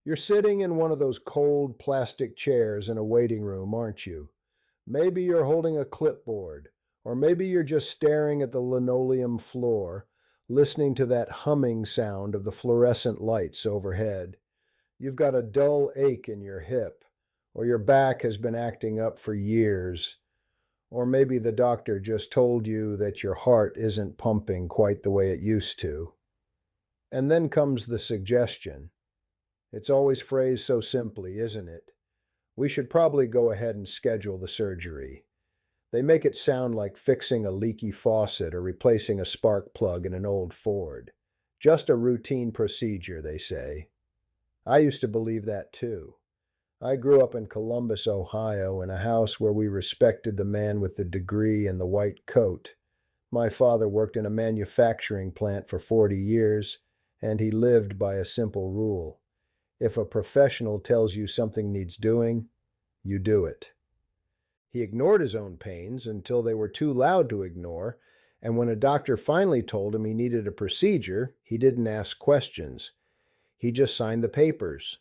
You're sitting in one of those cold plastic chairs in a waiting room, aren't you? Maybe you're holding a clipboard, or maybe you're just staring at the linoleum floor, listening to that humming sound of the fluorescent lights overhead. You've got a dull ache in your hip, or your back has been acting up for years, or maybe the doctor just told you that your heart isn't pumping quite the way it used to. And then comes the suggestion. It's always phrased so simply, isn't it? We should probably go ahead and schedule the surgery. They make it sound like fixing a leaky faucet or replacing a spark plug in an old Ford. Just a routine procedure, they say. I used to believe that too. I grew up in Columbus, Ohio, in a house where we respected the man with the degree and the white coat. My father worked in a manufacturing plant for 40 years, and he lived by a simple rule. If a professional tells you something needs doing, you do it. He ignored his own pains until they were too loud to ignore, and when a doctor finally told him he needed a procedure, he didn't ask questions. He just signed the papers.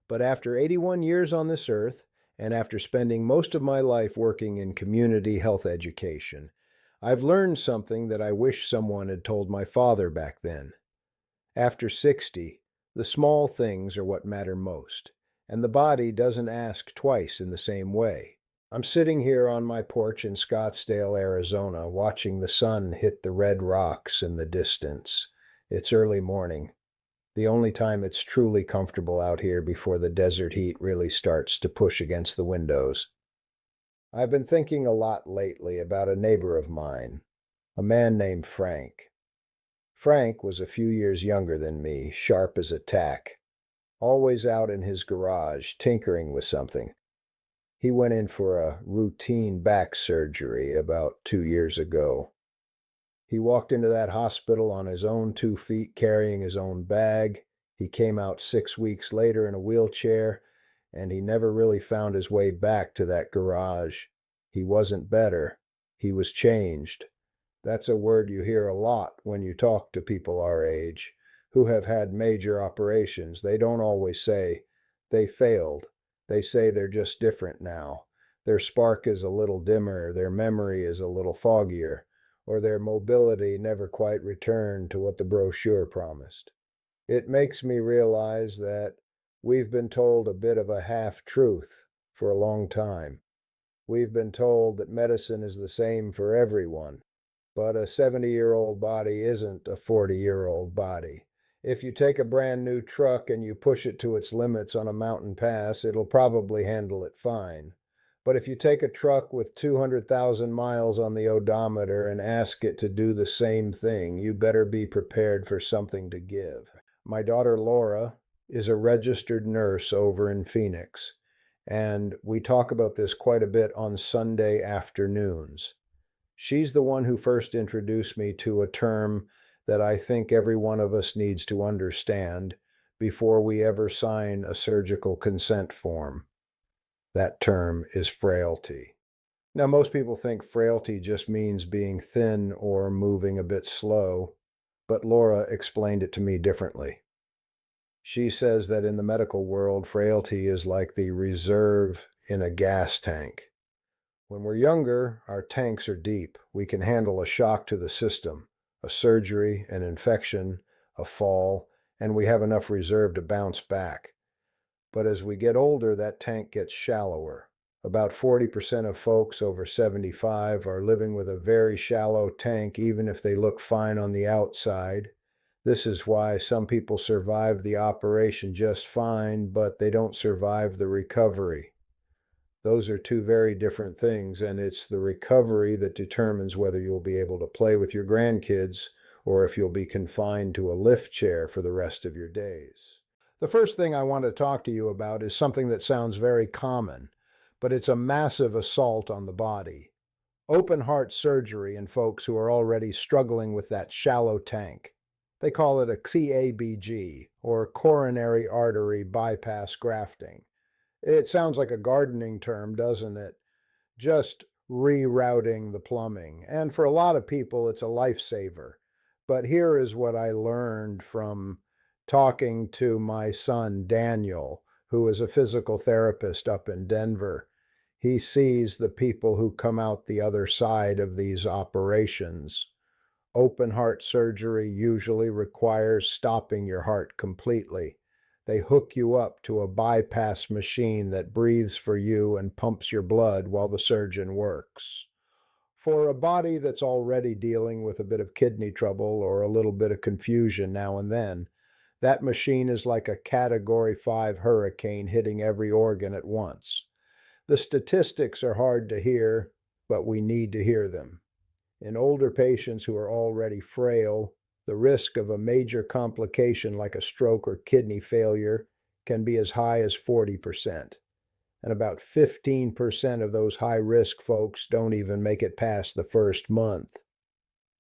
But after 81 years on this earth, and after spending most of my life working in community health education, I've learned something that I wish someone had told my father back then. After 60, the small things are what matter most, and the body doesn't ask twice in the same way. I'm sitting here on my porch in Scottsdale, Arizona, watching the sun hit the red rocks in the distance. It's early morning, the only time it's truly comfortable out here before the desert heat really starts to push against the windows. I've been thinking a lot lately about a neighbor of mine, a man named Frank. Frank was a few years younger than me, sharp as a tack, always out in his garage tinkering with something. He went in for a routine back surgery about 2 years ago. He walked into that hospital on his own 2 feet, carrying his own bag. He came out 6 weeks later in a wheelchair, and he never really found his way back to that garage. He wasn't better. He was changed. That's a word you hear a lot when you talk to people our age who have had major operations. They don't always say they failed. They say they're just different now. Their spark is a little dimmer, their memory is a little foggier, or their mobility never quite returned to what the brochure promised. It makes me realize that we've been told a bit of a half-truth for a long time. We've been told that medicine is the same for everyone, but a 70-year-old body isn't a 40-year-old body. If you take a brand new truck and you push it to its limits on a mountain pass, it'll probably handle it fine. But if you take a truck with 200,000 miles on the odometer and ask it to do the same thing, you better be prepared for something to give. My daughter Laura is a registered nurse over in Phoenix, and we talk about this quite a bit on Sunday afternoons. She's the one who first introduced me to a term that I think every one of us needs to understand before we ever sign a surgical consent form. That term is frailty. Now, most people think frailty just means being thin or moving a bit slow, but Laura explained it to me differently. She says that in the medical world, frailty is like the reserve in a gas tank. When we're younger, our tanks are deep. We can handle a shock to the system, a surgery, an infection, a fall, and we have enough reserve to bounce back. But as we get older, that tank gets shallower. About 40% of folks over 75 are living with a very shallow tank, even if they look fine on the outside. This is why some people survive the operation just fine, but they don't survive the recovery. Those are two very different things, and it's the recovery that determines whether you'll be able to play with your grandkids or if you'll be confined to a lift chair for the rest of your days. The first thing I want to talk to you about is something that sounds very common, but it's a massive assault on the body. Open heart surgery in folks who are already struggling with that shallow tank. They call it a CABG, or coronary artery bypass grafting. It sounds like a gardening term, doesn't it? Just rerouting the plumbing. And for a lot of people, it's a lifesaver. But here is what I learned from talking to my son Daniel, who is a physical therapist up in Denver. He sees the people who come out the other side of these operations. Open heart surgery usually requires stopping your heart completely. They hook you up to a bypass machine that breathes for you and pumps your blood while the surgeon works. For a body that's already dealing with a bit of kidney trouble or a little bit of confusion now and then, that machine is like a Category 5 hurricane hitting every organ at once. The statistics are hard to hear, but we need to hear them. In older patients who are already frail, the risk of a major complication like a stroke or kidney failure can be as high as 40%. And about 15% of those high-risk folks don't even make it past the first month.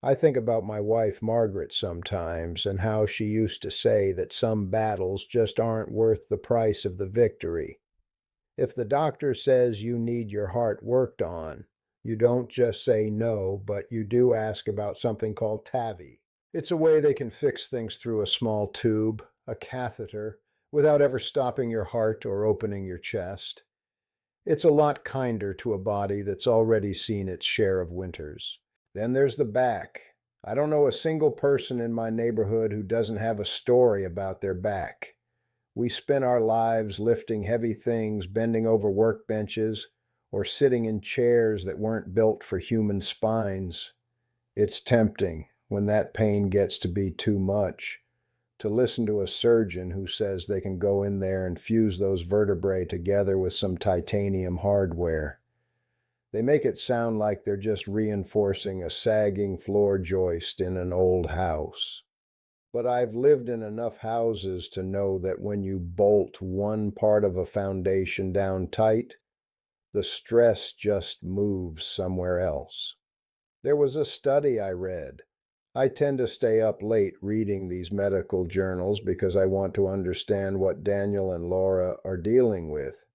I think about my wife, Margaret, sometimes, and how she used to say that some battles just aren't worth the price of the victory. If the doctor says you need your heart worked on, you don't just say no, but you do ask about something called TAVI. It's a way they can fix things through a small tube, a catheter, without ever stopping your heart or opening your chest. It's a lot kinder to a body that's already seen its share of winters. Then there's the back. I don't know a single person in my neighborhood who doesn't have a story about their back. We spend our lives lifting heavy things, bending over workbenches, or sitting in chairs that weren't built for human spines. It's tempting, when that pain gets to be too much, to listen to a surgeon who says they can go in there and fuse those vertebrae together with some titanium hardware. They make it sound like they're just reinforcing a sagging floor joist in an old house. But I've lived in enough houses to know that when you bolt one part of a foundation down tight, the stress just moves somewhere else. There was a study I read. I tend to stay up late reading these medical journals because I want to understand what Daniel and Laura are dealing with.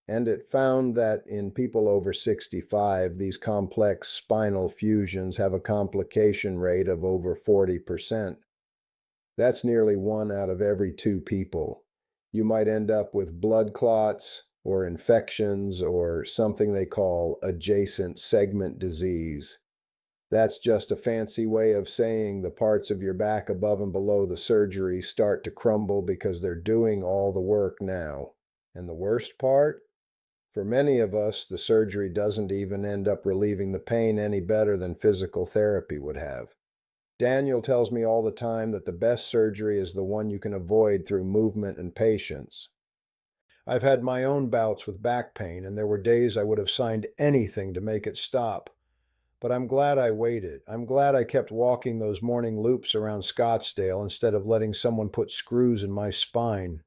And it found that in people over 65, these complex spinal fusions have a complication rate of over 40%. That's nearly 1 out of every 2 people. You might end up with blood clots or infections or something they call adjacent segment disease. That's just a fancy way of saying the parts of your back above and below the surgery start to crumble because they're doing all the work now. And the worst part? For many of us, the surgery doesn't even end up relieving the pain any better than physical therapy would have. Daniel tells me all the time that the best surgery is the one you can avoid through movement and patience. I've had my own bouts with back pain, and there were days I would have signed anything to make it stop. But I'm glad I waited. I'm glad I kept walking those morning loops around Scottsdale instead of letting someone put screws in my spine.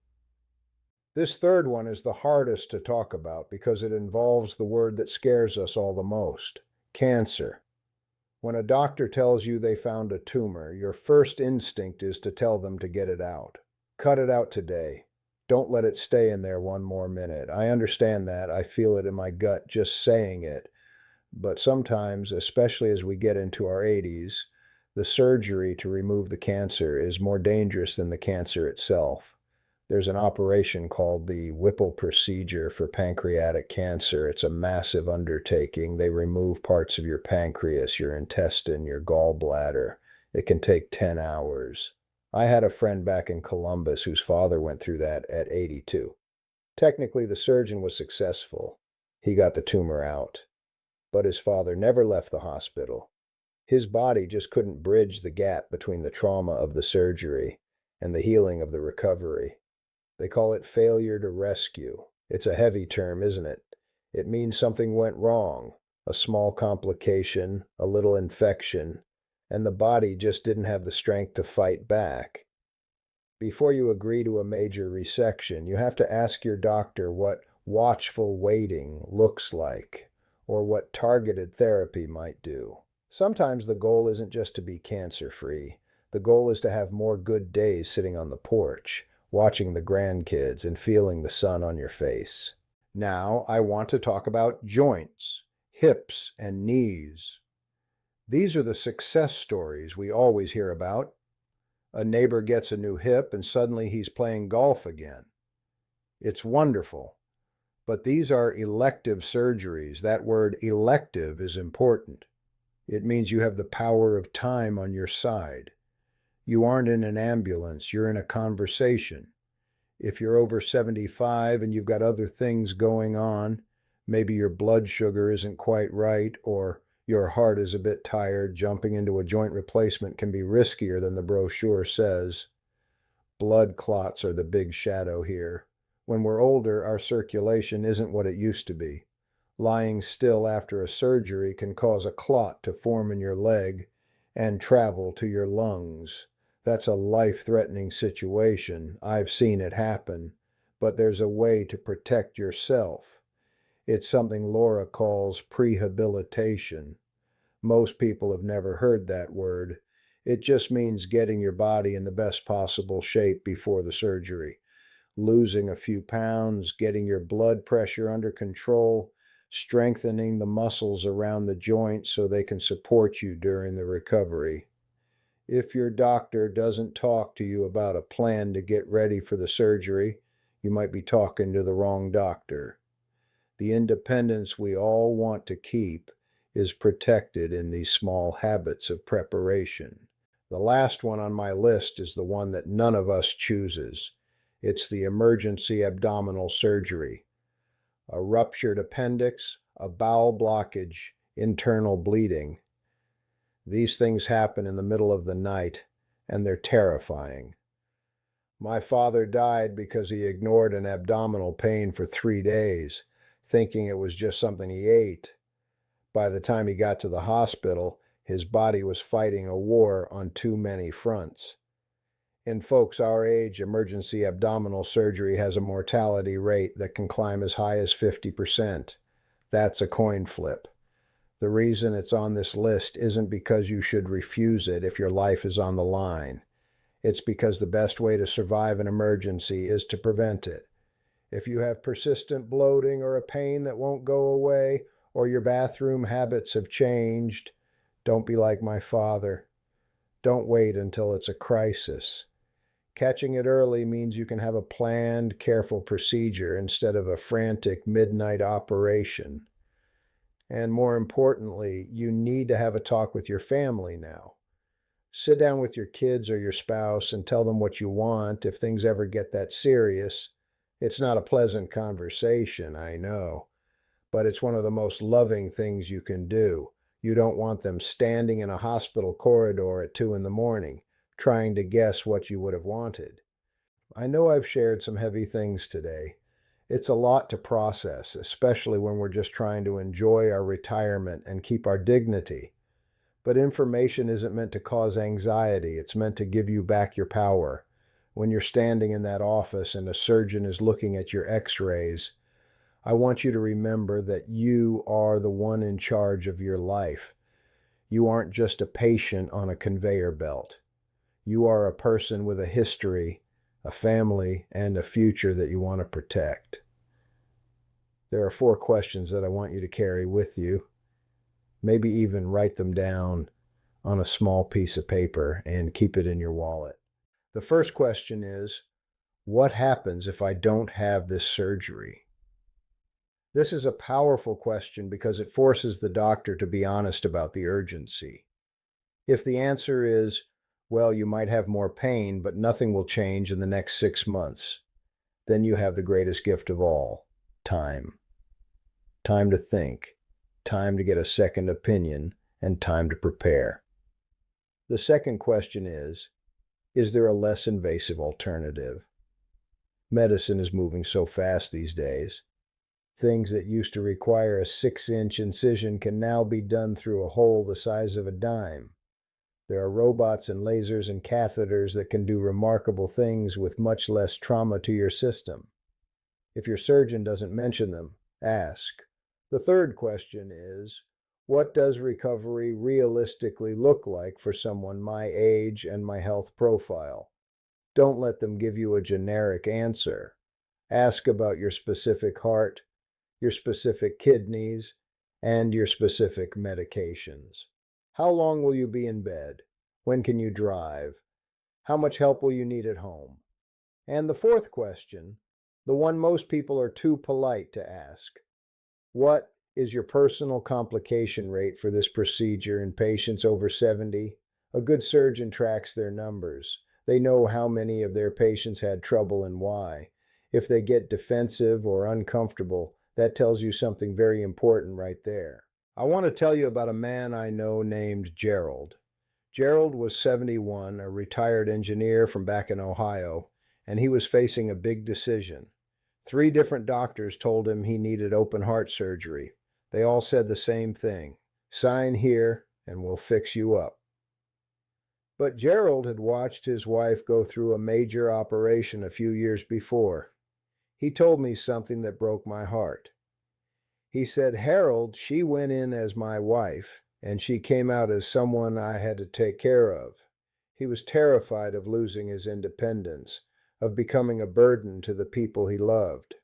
This third one is the hardest to talk about because it involves the word that scares us all the most: cancer. When a doctor tells you they found a tumor, your first instinct is to tell them to get it out. Cut it out today. Don't let it stay in there one more minute. I understand that. I feel it in my gut just saying it. But sometimes, especially as we get into our 80s, the surgery to remove the cancer is more dangerous than the cancer itself. There's an operation called the Whipple procedure for pancreatic cancer. It's a massive undertaking. They remove parts of your pancreas, your intestine, your gallbladder. It can take 10 hours. I had a friend back in Columbus whose father went through that at 82. Technically, the surgeon was successful. He got the tumor out. But his father never left the hospital. His body just couldn't bridge the gap between the trauma of the surgery and the healing of the recovery. They call it failure to rescue. It's a heavy term, isn't it? It means something went wrong, a small complication, a little infection, and the body just didn't have the strength to fight back. Before you agree to a major resection, you have to ask your doctor what watchful waiting looks like, or what targeted therapy might do. Sometimes the goal isn't just to be cancer-free. The goal is to have more good days sitting on the porch, watching the grandkids and feeling the sun on your face. Now, I want to talk about joints, hips, and knees. These are the success stories we always hear about. A neighbor gets a new hip and suddenly he's playing golf again. It's wonderful. But these are elective surgeries. That word elective is important. It means you have the power of time on your side. You aren't in an ambulance, you're in a conversation. If you're over 75 and you've got other things going on, maybe your blood sugar isn't quite right, or your heart is a bit tired, jumping into a joint replacement can be riskier than the brochure says. Blood clots are the big shadow here. When we're older, our circulation isn't what it used to be. Lying still after a surgery can cause a clot to form in your leg and travel to your lungs. That's a life-threatening situation. I've seen it happen. But there's a way to protect yourself. It's something Laura calls prehabilitation. Most people have never heard that word. It just means getting your body in the best possible shape before the surgery. Losing a few pounds, getting your blood pressure under control, strengthening the muscles around the joint so they can support you during the recovery. If your doctor doesn't talk to you about a plan to get ready for the surgery, you might be talking to the wrong doctor. The independence we all want to keep is protected in these small habits of preparation. The last one on my list is the one that none of us chooses. It's the emergency abdominal surgery. A ruptured appendix, a bowel blockage, internal bleeding. These things happen in the middle of the night, and they're terrifying. My father died because he ignored an abdominal pain for 3 days, thinking it was just something he ate. By the time he got to the hospital, his body was fighting a war on too many fronts. In folks our age, emergency abdominal surgery has a mortality rate that can climb as high as 50%. That's a coin flip. The reason it's on this list isn't because you should refuse it if your life is on the line. It's because the best way to survive an emergency is to prevent it. If you have persistent bloating or a pain that won't go away, or your bathroom habits have changed, don't be like my father. Don't wait until it's a crisis. Catching it early means you can have a planned, careful procedure instead of a frantic midnight operation. And more importantly, you need to have a talk with your family now. Sit down with your kids or your spouse and tell them what you want if things ever get that serious. It's not a pleasant conversation, I know, but it's one of the most loving things you can do. You don't want them standing in a hospital corridor at 2 in the morning, trying to guess what you would have wanted. I know I've shared some heavy things today. It's a lot to process, especially when we're just trying to enjoy our retirement and keep our dignity. But information isn't meant to cause anxiety. It's meant to give you back your power. When you're standing in that office and a surgeon is looking at your x-rays, I want you to remember that you are the one in charge of your life. You aren't just a patient on a conveyor belt. You are a person with a history, a family, and a future that you want to protect. There are 4 questions that I want you to carry with you. Maybe even write them down on a small piece of paper and keep it in your wallet. The first question is, what happens if I don't have this surgery? This is a powerful question because it forces the doctor to be honest about the urgency. If the answer is, well, you might have more pain, but nothing will change in the next 6 months, then you have the greatest gift of all, time. Time to think, time to get a second opinion, and time to prepare. The second question is there a less invasive alternative? Medicine is moving so fast these days. Things that used to require a 6-inch incision can now be done through a hole the size of a dime. There are robots and lasers and catheters that can do remarkable things with much less trauma to your system. If your surgeon doesn't mention them, ask. The third question is, what does recovery realistically look like for someone my age and my health profile? Don't let them give you a generic answer. Ask about your specific heart, your specific kidneys, and your specific medications. How long will you be in bed? When can you drive? How much help will you need at home? And the fourth question, the one most people are too polite to ask: what is your personal complication rate for this procedure in patients over 70? A good surgeon tracks their numbers. They know how many of their patients had trouble and why. If they get defensive or uncomfortable, that tells you something very important right there. I want to tell you about a man I know named Gerald. Gerald was 71, a retired engineer from back in Ohio, and he was facing a big decision. 3 different doctors told him he needed open heart surgery. They all said the same thing: sign here and we'll fix you up. But Gerald had watched his wife go through a major operation a few years before. He told me something that broke my heart. He said, "Harold, she went in as my wife, and she came out as someone I had to take care of." He was terrified of losing his independence, of becoming a burden to the people he loved.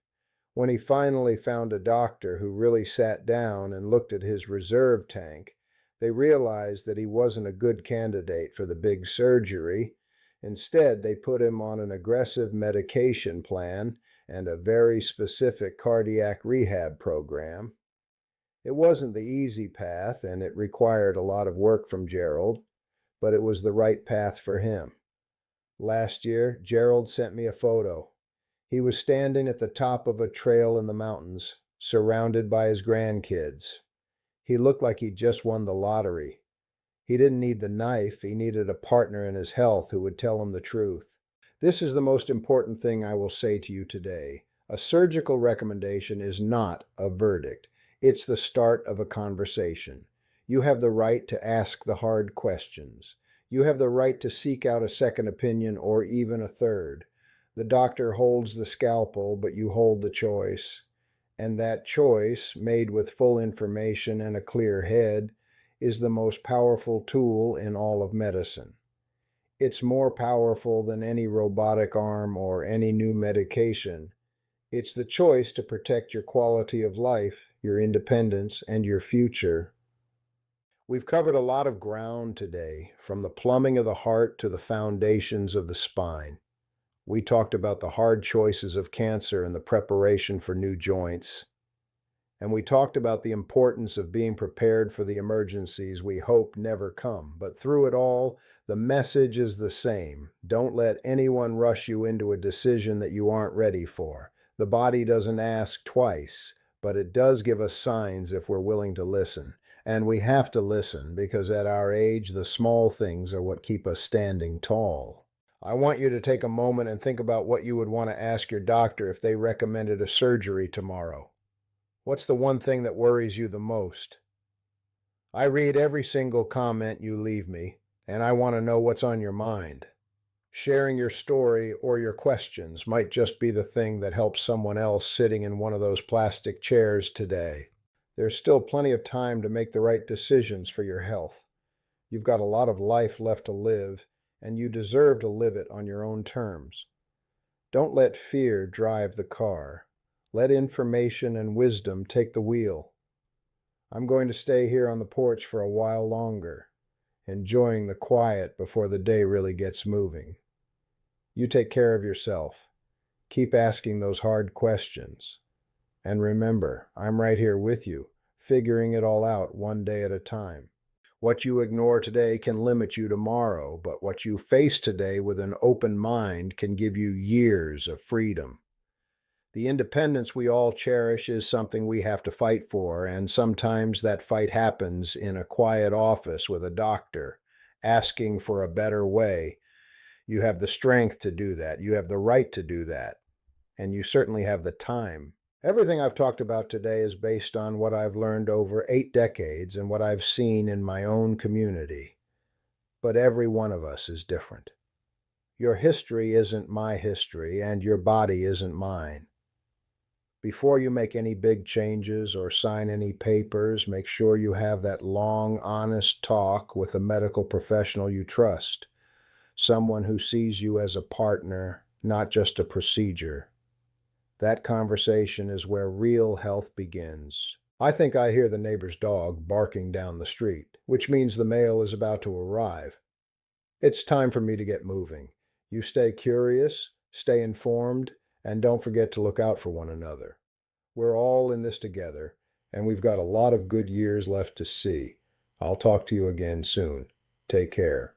When he finally found a doctor who really sat down and looked at his reserve tank, they realized that he wasn't a good candidate for the big surgery. Instead, they put him on an aggressive medication plan and a very specific cardiac rehab program. It wasn't the easy path, and it required a lot of work from Gerald, but it was the right path for him. Last year, Gerald sent me a photo. He was standing at the top of a trail in the mountains, surrounded by his grandkids. He looked like he'd just won the lottery. He didn't need the knife, he needed a partner in his health who would tell him the truth. This is the most important thing I will say to you today. A surgical recommendation is not a verdict. It's the start of a conversation. You have the right to ask the hard questions. You have the right to seek out a second opinion or even a third. The doctor holds the scalpel, but you hold the choice. And that choice, made with full information and a clear head, is the most powerful tool in all of medicine. It's more powerful than any robotic arm or any new medication. It's the choice to protect your quality of life, your independence, and your future. We've covered a lot of ground today, from the plumbing of the heart to the foundations of the spine. We talked about the hard choices of cancer and the preparation for new joints. And we talked about the importance of being prepared for the emergencies we hope never come. But through it all, the message is the same. Don't let anyone rush you into a decision that you aren't ready for. The body doesn't ask twice, but it does give us signs if we're willing to listen. And we have to listen because at our age, the small things are what keep us standing tall. I want you to take a moment and think about what you would want to ask your doctor if they recommended a surgery tomorrow. What's the one thing that worries you the most? I read every single comment you leave me, and I want to know what's on your mind. Sharing your story or your questions might just be the thing that helps someone else sitting in one of those plastic chairs today. There's still plenty of time to make the right decisions for your health. You've got a lot of life left to live, and you deserve to live it on your own terms. Don't let fear drive the car. Let information and wisdom take the wheel. I'm going to stay here on the porch for a while longer, enjoying the quiet before the day really gets moving. You take care of yourself. Keep asking those hard questions. And remember, I'm right here with you, figuring it all out one day at a time. What you ignore today can limit you tomorrow, but what you face today with an open mind can give you years of freedom. The independence we all cherish is something we have to fight for, and sometimes that fight happens in a quiet office with a doctor, asking for a better way. You have the strength to do that. You have the right to do that. And you certainly have the time. Everything I've talked about today is based on what I've learned over 8 decades and what I've seen in my own community. But every one of us is different. Your history isn't my history, and your body isn't mine. Before you make any big changes or sign any papers, make sure you have that long, honest talk with a medical professional you trust, someone who sees you as a partner, not just a procedure. That conversation is where real health begins. I think I hear the neighbor's dog barking down the street, which means the mail is about to arrive. It's time for me to get moving. You stay curious, stay informed, and don't forget to look out for one another. We're all in this together, and we've got a lot of good years left to see. I'll talk to you again soon. Take care.